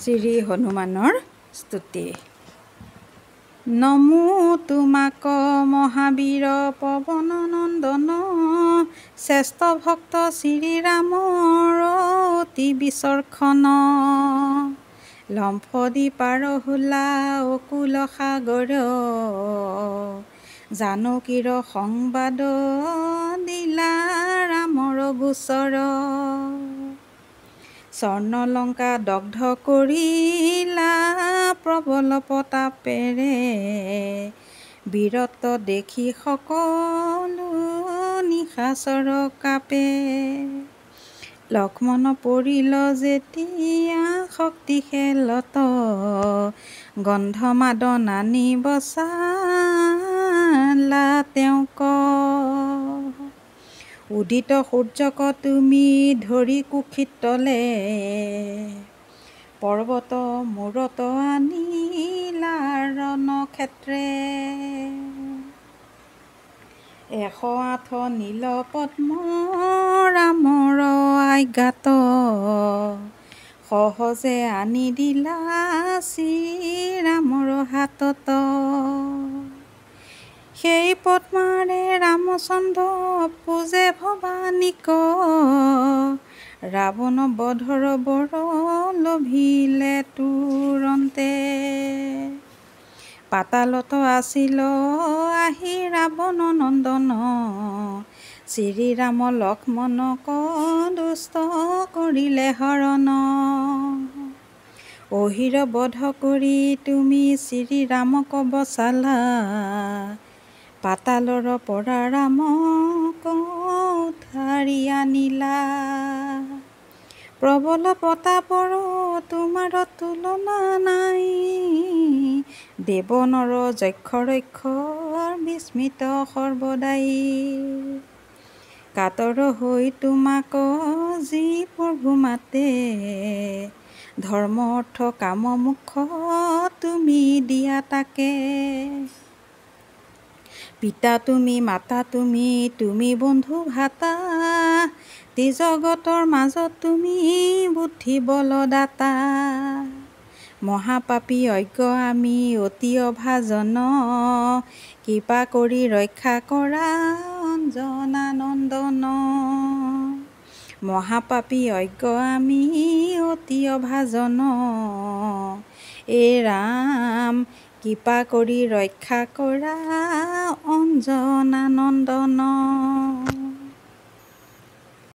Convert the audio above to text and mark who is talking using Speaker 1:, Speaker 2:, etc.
Speaker 1: শ্ৰী হনুমানৰ স্তুতি। নমো তোমাক মহাবীৰ পৱন নন্দন, শ্ৰেষ্ঠ ভক্ত শ্ৰীৰামৰ অতি বিচক্ষণ। লম্ফদি পাৰ হোলা অকুল সাগৰ, জানকীৰ সংবাদ দিলা ৰামৰ গোচৰ। স্বৰ্ণলংকা দগ্ধ কৰিলা প্ৰবল প্ৰতাপেৰে, বীৰত্ব দেখি সকলো নিশাচৰ কাপে। লক্ষ্মণ পৰিল যেতিয়া শক্তিশালত, গন্ধমাদ নানি বচালা তেওঁক। উদিত সূৰ্যক তুমি ধৰি কুক্ষিত তলে, পৰ্বত মূৰত আনিলা ৰণক্ষেত্ৰে। 108 নীল পদ্ম ৰামৰ আজ্ঞাত, সহজে আনি দিলা শ্ৰীৰামৰ হাতত। সেই পদ্মাৰে ৰামচন্দ্ৰ পূজে ভৱানীক, ৰাৱণ বধৰ বৰ লভিলে তুৰন্তে। পাতালত আছিল আহি ৰাৱণ নন্দন, শ্ৰীৰাম লক্ষ্মণক দুষ্ট কৰিলে হৰণ। অহিৰ বধ কৰি তুমি শ্ৰীৰামক বচালা, পাতালৰ পৰা ৰামক উঠাৰি আনিলা। প্ৰবল প্ৰতাপৰ তোমাৰ তুলনা নাই, দেৱ নৰ যক্ষ ৰক্ষৰ বিস্মিত সৰ্বদাই। কাতৰ হৈ তোমাক যি প্ৰভু মাতে, ধৰ্ম অৰ্থ কাম মোক্ষ তুমি দিয়া তাকে। পিতা তুমি মাতা তুমি, তুমি বন্ধু ভাতা, ত্ৰিজগতৰ মাজত তুমি বুদ্ধি বলদাতা। মহাপাপী অজ্ঞ আমি অতি অভাজন, কৃপা কৰি ৰক্ষা কৰা অঞ্জনা নন্দন। মহাপাপী অজ্ঞ আমি অতি অভাজন, এ ৰাম কৃপা কৰি ৰক্ষা কৰা অঞ্জনা নন্দন।